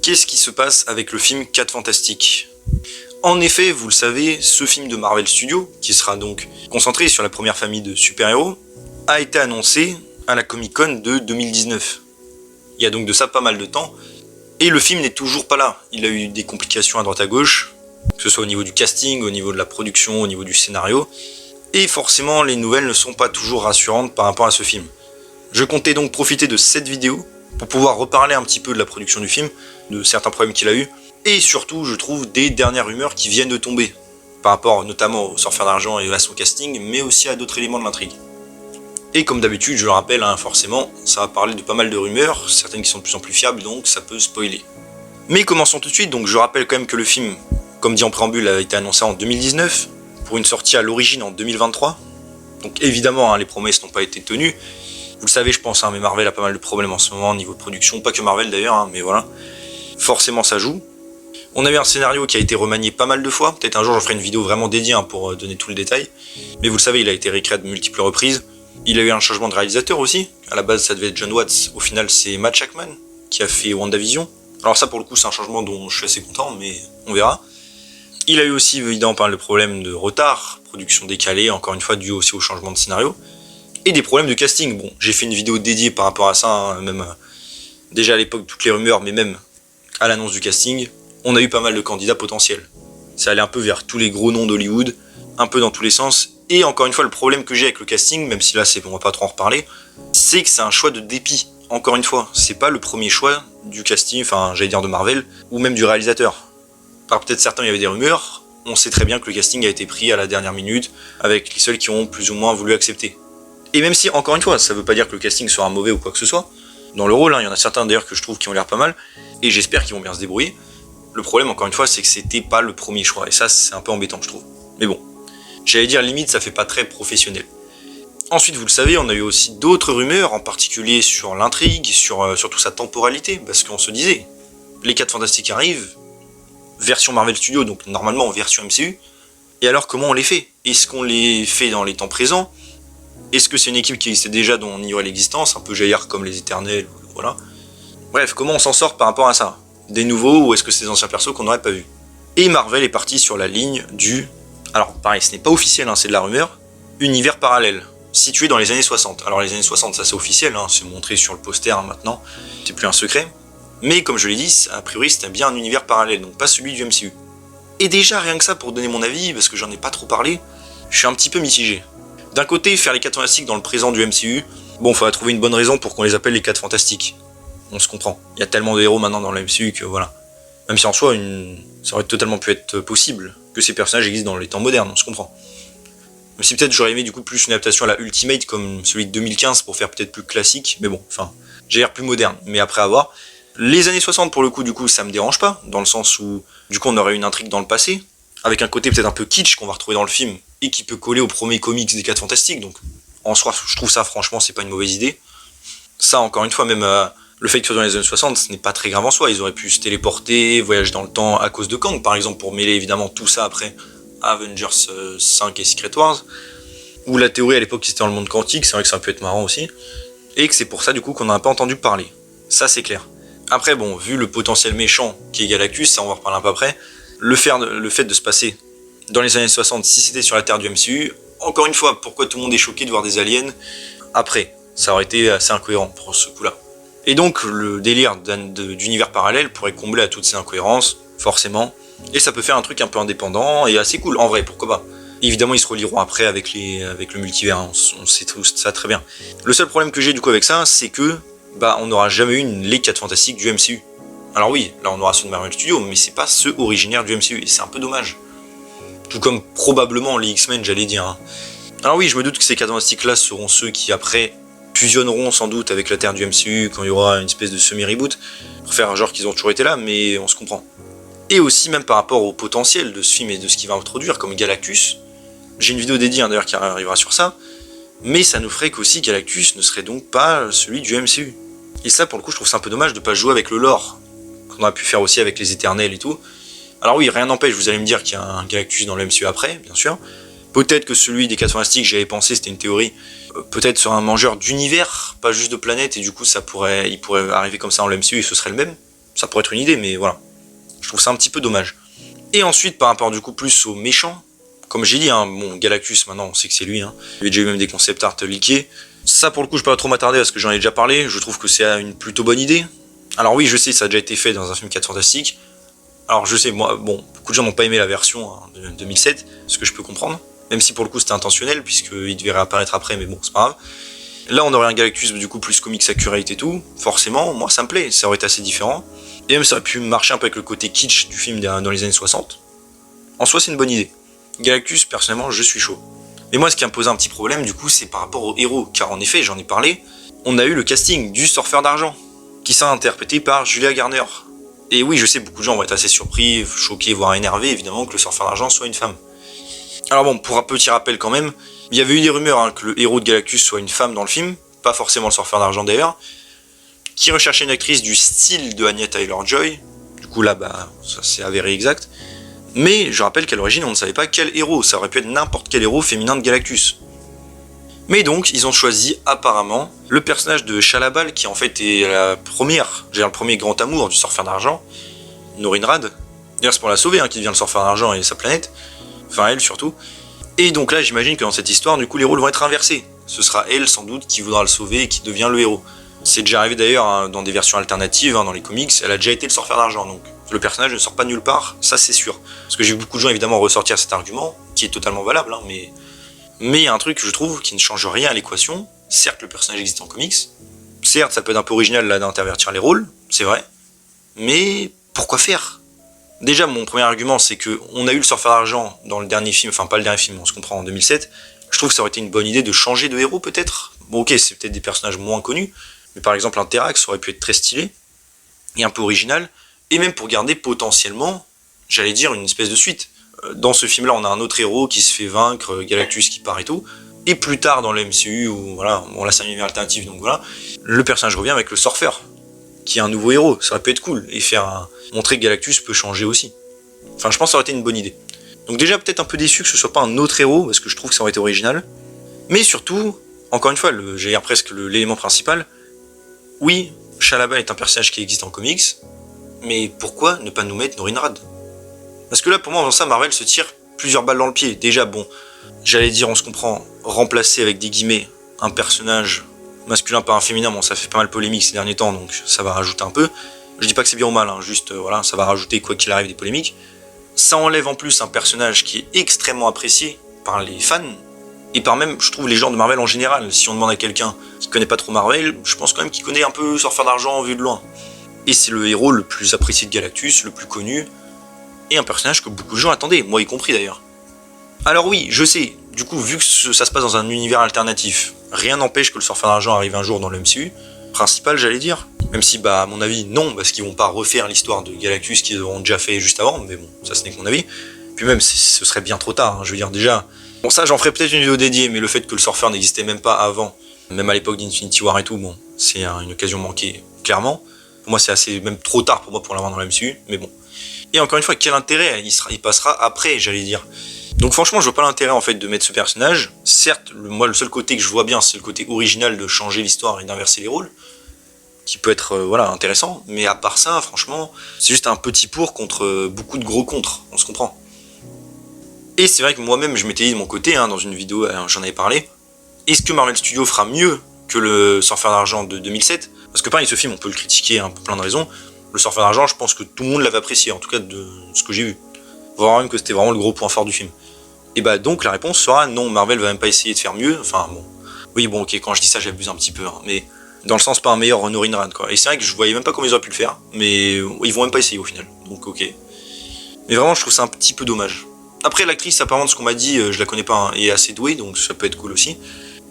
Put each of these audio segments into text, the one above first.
Qu'est-ce qui se passe avec le film 4 Fantastiques? En effet, vous le savez, ce film de Marvel Studios, qui sera donc concentré sur la première famille de super-héros, a été annoncé à la Comic-Con de 2019. Il y a donc de ça pas mal de temps, et le film n'est toujours pas là. Il a eu des complications à droite à gauche, que ce soit au niveau du casting, au niveau de la production, au niveau du scénario, et forcément les nouvelles ne sont pas toujours rassurantes par rapport à ce film. Je comptais donc profiter de cette vidéo pour pouvoir reparler un petit peu de la production du film, de certains problèmes qu'il a eu, et surtout, je trouve, des dernières rumeurs qui viennent de tomber, par rapport notamment au Surfeur d'Argent et à son casting, mais aussi à d'autres éléments de l'intrigue. Et comme d'habitude, je le rappelle, forcément, ça va parler de pas mal de rumeurs, certaines qui sont de plus en plus fiables, donc ça peut spoiler. Mais commençons tout de suite, donc je rappelle quand même que le film, comme dit en préambule, a été annoncé en 2019, pour une sortie à l'origine en 2023. Donc évidemment, les promesses n'ont pas été tenues. Vous le savez, je pense, mais Marvel a pas mal de problèmes en ce moment au niveau de production, pas que Marvel d'ailleurs, mais voilà. Forcément, ça joue. On a eu un scénario qui a été remanié pas mal de fois. Peut-être un jour, je ferai une vidéo vraiment dédiée pour donner tout le détail. Mais vous le savez, il a été réécrit de multiples reprises. Il a eu un changement de réalisateur aussi. À la base, ça devait être John Watts. Au final, c'est Matt Shakman qui a fait WandaVision. Alors ça, pour le coup, c'est un changement dont je suis assez content, mais on verra. Il a eu aussi, évidemment, pas mal de problèmes de retard, production décalée, encore une fois, dû aussi au changement de scénario. Et des problèmes de casting. Bon, j'ai fait une vidéo dédiée par rapport à ça, même déjà à l'époque, toutes les rumeurs, mais même à l'annonce du casting. On a eu pas mal de candidats potentiels. Ça allait un peu vers tous les gros noms d'Hollywood, un peu dans tous les sens. Et encore une fois, le problème que j'ai avec le casting, même si là on va pas trop en reparler, c'est que c'est un choix de dépit. Encore une fois, c'est pas le premier choix du casting, j'allais dire de Marvel, ou même du réalisateur. Par peut-être certains, il y avait des rumeurs, on sait très bien que le casting a été pris à la dernière minute, avec les seuls qui ont plus ou moins voulu accepter. Et même si, encore une fois, ça veut pas dire que le casting sera mauvais ou quoi que ce soit, dans le rôle, il y en a certains d'ailleurs que je trouve qui ont l'air pas mal, et j'espère qu'ils vont bien se débrouiller. Le problème, encore une fois, c'est que c'était pas le premier choix, et ça, c'est un peu embêtant, je trouve. Mais bon, j'allais dire limite, ça fait pas très professionnel. Ensuite, vous le savez, on a eu aussi d'autres rumeurs, en particulier sur l'intrigue, sur surtout sa temporalité, parce qu'on se disait, les 4 Fantastiques arrivent, version Marvel Studios, donc normalement en version MCU, et alors comment on les fait? Est-ce qu'on les fait dans les temps présents? Est-ce que c'est une équipe qui existait déjà dont on ignorait l'existence, un peu jaillard comme les Éternels, voilà. Bref, comment on s'en sort par rapport à ça? Des nouveaux, ou est-ce que c'est des anciens persos qu'on n'aurait pas vus? Et Marvel est parti sur la ligne du... Alors pareil, ce n'est pas officiel, c'est de la rumeur, univers parallèle, situé dans les années 60. Alors les années 60, ça c'est officiel, c'est montré sur le poster maintenant, c'est plus un secret. Mais comme je l'ai dit, a priori c'était bien un univers parallèle, donc pas celui du MCU. Et déjà, rien que ça, pour donner mon avis, parce que j'en ai pas trop parlé, je suis un petit peu mitigé. D'un côté, faire les 4 Fantastiques dans le présent du MCU, bon, faudra trouver une bonne raison pour qu'on les appelle les 4 Fantastiques. On se comprend. Il y a tellement de héros maintenant dans le MCU que voilà. Même si en soi, ça aurait totalement pu être possible que ces personnages existent dans les temps modernes, on se comprend. Même si peut-être j'aurais aimé du coup plus une adaptation à la Ultimate comme celui de 2015 pour faire peut-être plus classique, mais bon, j'ai l'air plus moderne, mais après avoir. Les années 60 pour le coup, du coup, ça me dérange pas, dans le sens où du coup on aurait une intrigue dans le passé, avec un côté peut-être un peu kitsch qu'on va retrouver dans le film, et qui peut coller au premier comics des 4 Fantastiques, donc en soi, je trouve ça franchement, c'est pas une mauvaise idée. Ça, encore une fois, même le fait que ce soit dans les années 60, ce n'est pas très grave en soi, ils auraient pu se téléporter, voyager dans le temps à cause de Kang, par exemple, pour mêler évidemment tout ça après Avengers 5 et Secret Wars, où la théorie à l'époque c'était dans le monde quantique, c'est vrai que ça peut être marrant aussi, et que c'est pour ça du coup qu'on n'a pas entendu parler. Ça c'est clair. Après bon, vu le potentiel méchant qui est Galactus, ça on va en reparler un peu après, le fait de se passer dans les années 60, si c'était sur la Terre du MCU, encore une fois, pourquoi tout le monde est choqué de voir des aliens après? Ça aurait été assez incohérent pour ce coup-là. Et donc le délire d'univers parallèle pourrait combler à toutes ces incohérences, forcément, et ça peut faire un truc un peu indépendant et assez cool, en vrai, pourquoi pas. Évidemment, ils se relieront après avec le multivers, on sait tout ça très bien. Le seul problème que j'ai du coup avec ça, c'est que on n'aura jamais eu les 4 Fantastiques du MCU. Alors oui, là on aura ceux de Marvel Studios, mais c'est pas ceux originaires du MCU, et c'est un peu dommage. Tout comme probablement les X-Men, j'allais dire. Alors oui, je me doute que ces 4 Fantastiques-là seront ceux qui après fusionneront sans doute avec la Terre du MCU quand il y aura une espèce de semi-reboot, pour faire un genre qu'ils ont toujours été là, mais on se comprend. Et aussi même par rapport au potentiel de ce film et de ce qu'il va introduire, comme Galactus, j'ai une vidéo dédiée d'ailleurs qui arrivera sur ça, mais ça nous ferait qu'aussi Galactus ne serait donc pas celui du MCU. Et ça pour le coup je trouve ça un peu dommage de pas jouer avec le lore, qu'on aurait pu faire aussi avec les Éternels et tout. Alors oui, rien n'empêche, vous allez me dire qu'il y a un Galactus dans le MCU après, bien sûr. Peut-être que celui des 4 Fantastiques, j'avais pensé, c'était une théorie, peut-être sur un mangeur d'univers, pas juste de planète, et du coup il pourrait arriver comme ça dans le MCU et ce serait le même. Ça pourrait être une idée, mais voilà. Je trouve ça un petit peu dommage. Et ensuite, par rapport du coup plus aux méchants, comme j'ai dit, hein, bon, Galactus, maintenant on sait que c'est lui. Hein. Il y a déjà eu même des concept art leakés. Ça, pour le coup, je peux pas trop m'attarder parce que j'en ai déjà parlé. Je trouve que c'est une plutôt bonne idée. Alors oui, je sais, ça a déjà été fait dans un film 4 Fantastiques. Alors je sais, moi, bon, beaucoup de gens n'ont pas aimé la version hein, de 2007, ce que je peux comprendre. Même si pour le coup c'était intentionnel, puisqu'il devait réapparaître après, mais bon, c'est pas grave. Là, on aurait un Galactus du coup plus comics accurate et tout. Forcément, moi ça me plaît, ça aurait été assez différent. Et même ça aurait pu marcher un peu avec le côté kitsch du film dans les années 60. En soi, c'est une bonne idée. Galactus, personnellement, je suis chaud. Mais moi, ce qui a posé un petit problème, du coup, c'est par rapport au héros. Car en effet, j'en ai parlé, on a eu le casting du Surfeur d'Argent, qui sera interprété par Julia Garner. Et oui, je sais, beaucoup de gens vont être assez surpris, choqués, voire énervés, évidemment, que le Surfeur d'Argent soit une femme. Alors bon, pour un petit rappel quand même, il y avait eu des rumeurs hein, que le héros de Galactus soit une femme dans le film, pas forcément le Surfeur d'Argent d'ailleurs, qui recherchait une actrice du style de Anya Taylor-Joy. Du coup là, bah, ça s'est avéré exact. Mais je rappelle qu'à l'origine, on ne savait pas quel héros, ça aurait pu être n'importe quel héros féminin de Galactus. Mais donc, ils ont choisi apparemment le personnage de Chalabal, qui en fait est le premier grand amour du Surfeur d'Argent, Norrin Radd. D'ailleurs, c'est pour la sauver hein, qu'il devient le Surfeur d'Argent et sa planète, enfin elle surtout. Et donc là, j'imagine que dans cette histoire, du coup, les rôles vont être inversés. Ce sera elle, sans doute, qui voudra le sauver et qui devient le héros. C'est déjà arrivé d'ailleurs hein, dans des versions alternatives, hein, dans les comics, elle a déjà été le Surfeur d'Argent, donc le personnage ne sort pas de nulle part, ça c'est sûr. Parce que j'ai vu beaucoup de gens évidemment ressortir cet argument, qui est totalement valable, hein, mais il y a un truc que je trouve qui ne change rien à l'équation. Certes, le personnage existe en comics, certes, ça peut être un peu original là d'intervertir les rôles, c'est vrai, mais pourquoi faire? Déjà, mon premier argument, c'est que on a eu le Surfeur d'Argent dans le dernier film, enfin pas le dernier film, on se comprend, en 2007. Je trouve que ça aurait été une bonne idée de changer de héros peut-être. Bon ok, c'est peut-être des personnages moins connus, mais par exemple un Terrax aurait pu être très stylé, et un peu original, et même pour garder potentiellement, j'allais dire, une espèce de suite. Dans ce film-là, on a un autre héros qui se fait vaincre, Galactus qui part et tout, et plus tard dans le MCU, où voilà, bon là c'est un univers alternatif, donc voilà, le personnage revient avec le Surfeur, qui est un nouveau héros, ça aurait pu être cool, et montrer que Galactus peut changer aussi. Enfin, je pense que ça aurait été une bonne idée. Donc déjà, peut-être un peu déçu que ce soit pas un autre héros, parce que je trouve que ça aurait été original, mais surtout, encore une fois, j'allais dire presque l'élément principal, oui, Chalabal est un personnage qui existe en comics, mais pourquoi ne pas nous mettre Norrin Radd? Parce que là, pour moi, en faisant ça, Marvel se tire plusieurs balles dans le pied. Déjà, bon, j'allais dire, on se comprend, remplacer avec des guillemets un personnage masculin par un féminin, bon, ça fait pas mal polémique ces derniers temps, donc ça va rajouter un peu. Je dis pas que c'est bien ou mal, hein, juste, voilà, ça va rajouter, quoi qu'il arrive, des polémiques. Ça enlève en plus un personnage qui est extrêmement apprécié par les fans, et par même, je trouve, les gens de Marvel en général. Si on demande à quelqu'un qui connaît pas trop Marvel, je pense quand même qu'il connaît un peu Surfeur d'Argent vu de loin. Et c'est le héros le plus apprécié de Galactus, le plus connu, et un personnage que beaucoup de gens attendaient, moi y compris d'ailleurs. Alors oui, je sais, du coup, vu que ça se passe dans un univers alternatif, rien n'empêche que le Surfeur d'Argent arrive un jour dans le MCU, principal j'allais dire, même si bah à mon avis non, parce qu'ils vont pas refaire l'histoire de Galactus qu'ils auront déjà fait juste avant, mais bon, ça ce n'est que mon avis. Puis même, ce serait bien trop tard, hein, je veux dire déjà... Bon ça j'en ferai peut-être une vidéo dédiée, mais le fait que le Surfeur n'existait même pas avant, même à l'époque d'Infinity War et tout, bon, c'est une occasion manquée, clairement. Pour moi c'est assez, même trop tard pour moi pour l'avoir dans la MCU, mais bon. Et encore une fois, quel intérêt, il passera après, j'allais dire. Donc franchement, je vois pas l'intérêt en fait de mettre ce personnage. Certes, moi le seul côté que je vois bien, c'est le côté original de changer l'histoire et d'inverser les rôles, qui peut être voilà intéressant. Mais à part ça, franchement, c'est juste un petit pour contre beaucoup de gros contre, on se comprend. Et c'est vrai que moi-même, je m'étais dit de mon côté, hein, dans une vidéo, j'en avais parlé, est-ce que Marvel Studios fera mieux que le Surfeur d'Argent de 2007? Parce que pareil, ce film, on peut le critiquer hein, pour plein de raisons. Le Surfeur d'Argent, je pense que tout le monde l'avait apprécié, en tout cas de ce que j'ai vu. Voire même que c'était vraiment le gros point fort du film. Et bah donc la réponse sera non, Marvel va même pas essayer de faire mieux, enfin bon. Oui bon ok, quand je dis ça j'abuse un petit peu, hein, mais dans le sens pas un meilleur Norrin Radd quoi. Et c'est vrai que je voyais même pas comment ils auraient pu le faire, mais ils vont même pas essayer au final, donc ok. Mais vraiment je trouve ça un petit peu dommage. Après l'actrice apparemment de ce qu'on m'a dit, je la connais pas, hein, est assez douée, donc ça peut être cool aussi.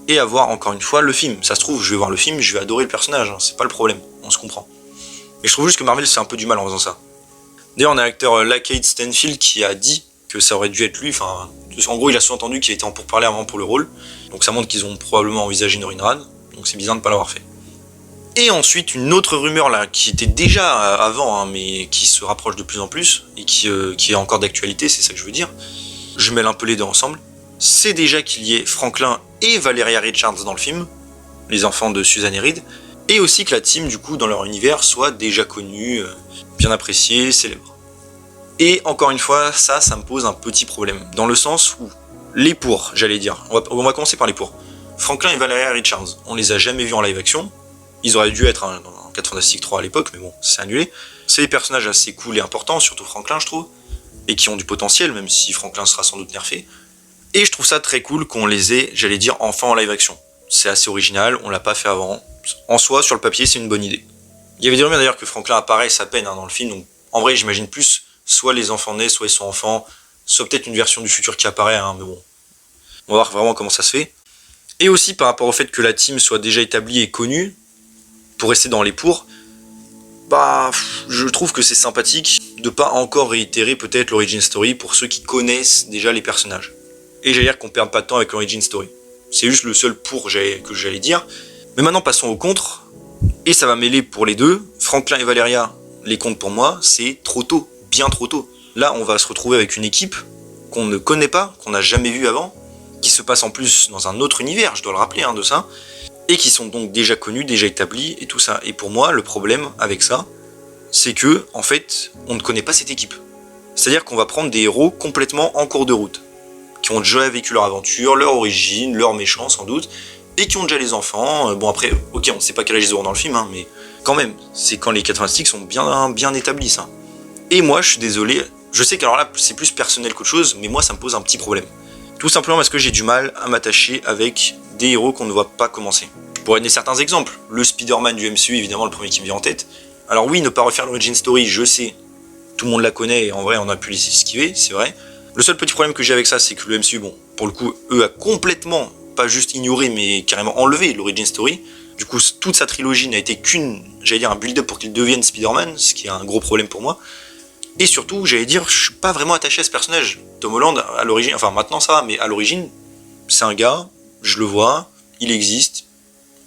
Et à voir encore une fois le film, ça se trouve je vais voir le film, je vais adorer le personnage, hein, c'est pas le problème, on se comprend. Mais je trouve juste que Marvel fait un peu du mal en faisant ça. D'ailleurs on a l'acteur Lakeith Stanfield qui a dit que ça aurait dû être lui, enfin en gros il a sous-entendu qu'il était en pourparlers avant pour le rôle, donc ça montre qu'ils ont probablement envisagé Norrin Radd, donc c'est bizarre de ne pas l'avoir fait. Et ensuite une autre rumeur là, qui était déjà avant, hein, mais qui se rapproche de plus en plus, et qui est encore d'actualité, c'est ça que je veux dire, je mêle un peu les deux ensemble, c'est déjà qu'il y ait Franklin et Valeria Richards dans le film, les enfants de Suzanne et Reed, Et aussi que la team, du coup, dans leur univers, soit déjà connue, bien appréciée, célèbre. Et encore une fois, ça me pose un petit problème. Dans le sens où les pour, j'allais dire. On va commencer par les pour. Franklin et Valeria Richards, on les a jamais vus en live action. Ils auraient dû être dans 4 Fantastiques 3 à l'époque, mais bon, c'est annulé. C'est des personnages assez cool et importants, surtout Franklin, je trouve. Et qui ont du potentiel, même si Franklin sera sans doute nerfé. Et je trouve ça très cool qu'on les ait, j'allais dire, enfin en live action. C'est assez original, on l'a pas fait avant. En soi, sur le papier, c'est une bonne idée. Il y avait des rumeurs d'ailleurs que Franklin apparaisse à peine dans le film, donc en vrai, j'imagine plus, soit les enfants naissent, soit ils sont enfants, soit peut-être une version du futur qui apparaît, mais bon. On va voir vraiment comment ça se fait. Et aussi par rapport au fait que la team soit déjà établie et connue, pour rester dans les pour, je trouve que c'est sympathique de pas encore réitérer peut-être l'origin story pour ceux qui connaissent déjà les personnages. Et j'allais dire qu'on perde pas de temps avec l'origin story. C'est juste le seul pour que j'allais dire. Mais maintenant passons au contre. Et ça va mêler pour les deux. Franklin et Valeria, les contres pour moi, c'est trop tôt. Bien trop tôt. Là, on va se retrouver avec une équipe qu'on ne connaît pas, qu'on n'a jamais vue avant, qui se passe en plus dans un autre univers, je dois le rappeler de ça, et qui sont donc déjà connus, déjà établis et tout ça. Et pour moi, le problème avec ça, c'est que, en fait, on ne connaît pas cette équipe. C'est-à-dire qu'on va prendre des héros complètement en cours de route, qui ont déjà vécu leur aventure, leur origine, leur méchant sans doute, et qui ont déjà les enfants. Bon après, ok, on ne sait pas quel âge ils auront dans le film, mais quand même, c'est quand les 4 Fantastiques sont bien établis, ça. Et moi, je suis désolé, je sais qu'alors là, c'est plus personnel qu'autre chose, mais moi, ça me pose un petit problème. Tout simplement parce que j'ai du mal à m'attacher avec des héros qu'on ne voit pas commencer. Je pourrais donner certains exemples. Le Spider-Man du MCU, évidemment, le premier qui me vient en tête. Alors oui, ne pas refaire l'origin story, je sais, tout le monde la connaît et en vrai, on a pu les esquiver, c'est vrai. Le seul petit problème que j'ai avec ça, c'est que le MCU, bon, pour le coup, eux a complètement, pas juste ignoré, mais carrément enlevé l'origin story. Du coup, toute sa trilogie n'a été qu'une, j'allais dire, un build-up pour qu'il devienne Spider-Man, ce qui est un gros problème pour moi. Et surtout, j'allais dire, je suis pas vraiment attaché à ce personnage. Tom Holland, à l'origine, enfin maintenant ça va, mais à l'origine, c'est un gars, je le vois, il existe,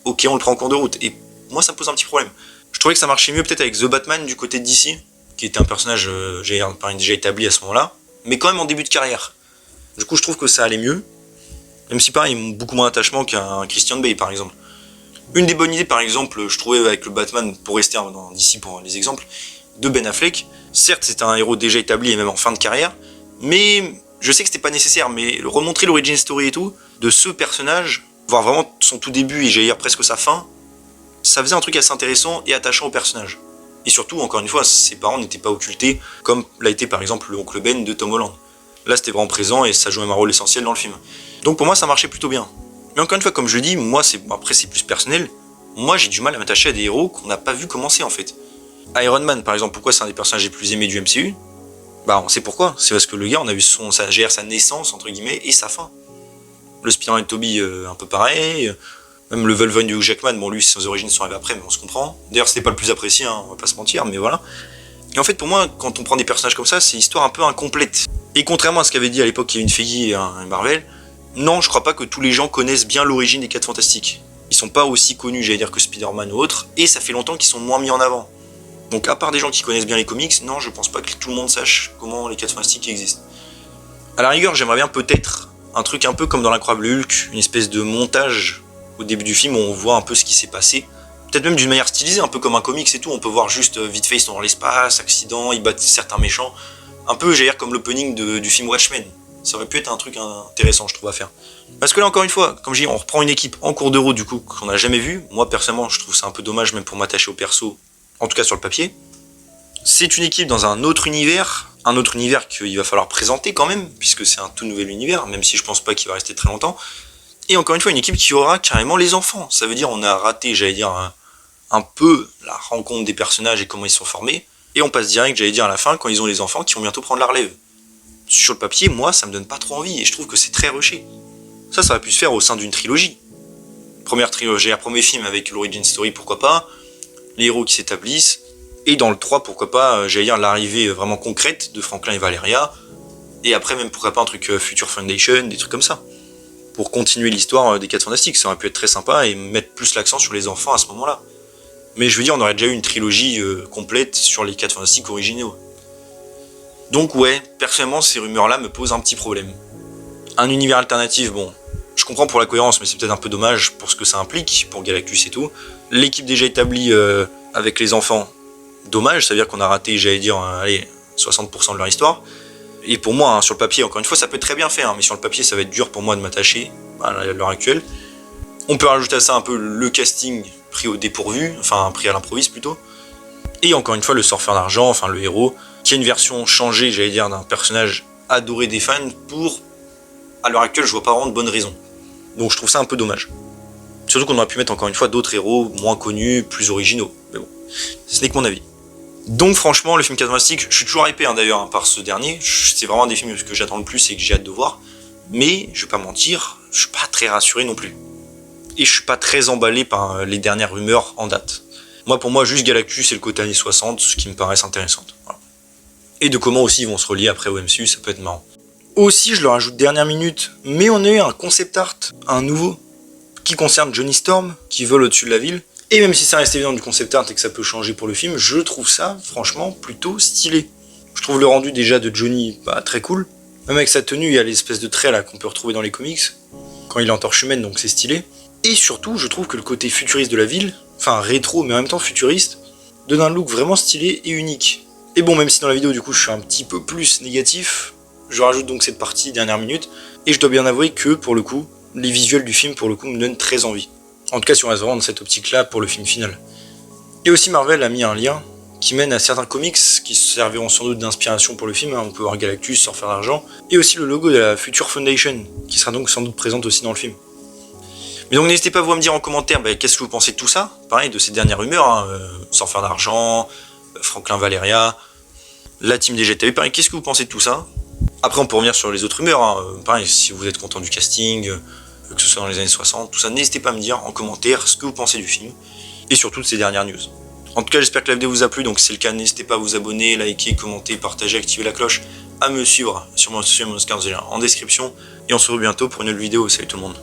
ok, on le prend en cours de route. Et moi, ça me pose un petit problème. Je trouvais que ça marchait mieux peut-être avec The Batman du côté de DC, qui était un personnage, déjà établi à ce moment-là, mais quand même en début de carrière. Du coup, je trouve que ça allait mieux, même si pareil, ils ont beaucoup moins d'attachement qu'un Christian Bale, par exemple. Une des bonnes idées, par exemple, je trouvais avec le Batman, pour rester dans DC pour les exemples, de Ben Affleck. Certes, c'est un héros déjà établi et même en fin de carrière, mais je sais que c'était pas nécessaire, mais remontrer l'origin story et tout, de ce personnage, voir vraiment son tout début et j'allais dire presque sa fin, ça faisait un truc assez intéressant et attachant au personnage. Et surtout, encore une fois, ses parents n'étaient pas occultés, comme l'a été par exemple le oncle Ben de Tom Holland. Là, c'était vraiment présent et ça jouait un rôle essentiel dans le film. Donc pour moi, ça marchait plutôt bien. Mais encore une fois, comme je le dis, moi, après c'est plus personnel, moi j'ai du mal à m'attacher à des héros qu'on n'a pas vu commencer en fait. Iron Man, par exemple, pourquoi c'est un des personnages les plus aimés du MCU ? On sait pourquoi. C'est parce que le gars, on a vu sa naissance, entre guillemets, et sa fin. Le Spider-Man de Tobey, un peu pareil. Même le Wolverine de Hugh Jackman, bon, lui, ses origines sont arrivées après, mais on se comprend. D'ailleurs, c'était pas le plus apprécié, on va pas se mentir, mais voilà. Et en fait, pour moi, quand on prend des personnages comme ça, c'est une histoire un peu incomplète. Et contrairement à ce qu'avait dit à l'époque Kevin Feige et Marvel, non, je crois pas que tous les gens connaissent bien l'origine des 4 Fantastiques. Ils sont pas aussi connus, j'allais dire, que Spider-Man ou autres, et ça fait longtemps qu'ils sont moins mis en avant. Donc à part des gens qui connaissent bien les comics, non, je pense pas que tout le monde sache comment les 4 Fantastiques existent. À la rigueur, j'aimerais bien peut-être un truc un peu comme dans l'Incroyable Hulk, une espèce de montage au début du film où on voit un peu ce qui s'est passé. Peut-être même d'une manière stylisée, un peu comme un comics et tout, on peut voir juste vite fait ils sont dans l'espace, accident, ils battent certains méchants. Un peu, j'allais dire, comme l'opening du film Watchmen. Ça aurait pu être un truc intéressant, je trouve, à faire. Parce que là, encore une fois, comme je dis, on reprend une équipe en cours de route, du coup, qu'on n'a jamais vue. Moi, personnellement, je trouve ça un peu dommage, même pour m'attacher au perso, en tout cas sur le papier. C'est une équipe dans un autre univers qu'il va falloir présenter quand même, puisque c'est un tout nouvel univers, même si je pense pas qu'il va rester très longtemps. Et encore une fois, une équipe qui aura carrément les enfants. Ça veut dire on a raté, j'allais dire, un peu la rencontre des personnages et comment ils sont formés. Et on passe direct, j'allais dire, à la fin, quand ils ont les enfants qui vont bientôt prendre la relève. Sur le papier, moi, ça me donne pas trop envie, et je trouve que c'est très rushé. Ça aurait pu se faire au sein d'une trilogie. Première trilogie, premier film avec l'origin story, pourquoi pas. Les héros qui s'établissent. Et dans le 3, pourquoi pas, j'allais dire, l'arrivée vraiment concrète de Franklin et Valeria. Et après, même, pourquoi pas, un truc Future Foundation, des trucs comme ça. Pour continuer l'histoire des 4 Fantastiques, ça aurait pu être très sympa et mettre plus l'accent sur les enfants à ce moment-là. Mais je veux dire, on aurait déjà eu une trilogie complète sur les 4 Fantastiques originaux. Donc ouais, personnellement, ces rumeurs-là me posent un petit problème. Un univers alternatif, bon, Je comprends pour la cohérence, mais c'est peut-être un peu dommage pour ce que ça implique, pour Galactus et tout. L'équipe déjà établie avec les enfants, dommage, ça veut dire qu'on a raté, j'allais dire, allez, 60% de leur histoire. Et pour moi, hein, sur le papier, encore une fois, ça peut être très bien fait, hein, mais sur le papier, ça va être dur pour moi de m'attacher à l'heure actuelle. On peut rajouter à ça un peu le casting pris au dépourvu, enfin pris à l'improviste plutôt. Et encore une fois, le surfeur d'argent, enfin le héros, qui a une version changée, j'allais dire, d'un personnage adoré des fans pour... À l'heure actuelle, je vois pas vraiment de bonnes raisons. Donc je trouve ça un peu dommage. Surtout qu'on aurait pu mettre encore une fois d'autres héros moins connus, plus originaux. Mais bon, ce n'est que mon avis. Donc franchement, le film 4 Fantastiques, je suis toujours hypé d'ailleurs par ce dernier. C'est vraiment un des films que j'attends le plus et que j'ai hâte de voir. Mais, je vais pas mentir, je suis pas très rassuré non plus. Et je suis pas très emballé par les dernières rumeurs en date. Pour moi, juste Galactus et le côté années 60, ce qui me paraissent intéressantes. Voilà. Et de comment aussi ils vont se relier après au MCU, ça peut être marrant. Aussi, je le rajoute dernière minute, mais on a eu un concept art, un nouveau, qui concerne Johnny Storm, qui vole au-dessus de la ville. Et même si ça reste évident du concept art et que ça peut changer pour le film, je trouve ça, franchement, plutôt stylé. Je trouve le rendu déjà de Johnny très cool. Même avec sa tenue, il y a l'espèce de trait là qu'on peut retrouver dans les comics, quand il est en torche humaine, donc c'est stylé. Et surtout, je trouve que le côté futuriste de la ville, enfin rétro mais en même temps futuriste, donne un look vraiment stylé et unique. Et bon, même si dans la vidéo du coup je suis un petit peu plus négatif, je rajoute donc cette partie dernière minute, et je dois bien avouer que pour le coup, les visuels du film pour le coup me donnent très envie. En tout cas si on reste vraiment dans cette optique là pour le film final. Et aussi Marvel a mis un lien qui mène à certains comics qui serviront sans doute d'inspiration pour le film, on peut voir Galactus, Surfeur d'argent, et aussi le logo de la Future Foundation, qui sera donc sans doute présente aussi dans le film. Mais donc n'hésitez pas vous à me dire en commentaire qu'est-ce que vous pensez de tout ça, pareil de ces dernières rumeurs, Surfeur d'argent, Franklin Valeria, la team des GTV, pareil, qu'est-ce que vous pensez de tout ça? Après on peut revenir sur les autres rumeurs, pareil si vous êtes content du casting, que ce soit dans les années 60, tout ça, n'hésitez pas à me dire en commentaire ce que vous pensez du film, et surtout de ces dernières news. En tout cas j'espère que la vidéo vous a plu, donc si c'est le cas n'hésitez pas à vous abonner, liker, commenter, partager, activer la cloche, à me suivre sur mon social en description, et on se retrouve bientôt pour une autre vidéo, salut tout le monde.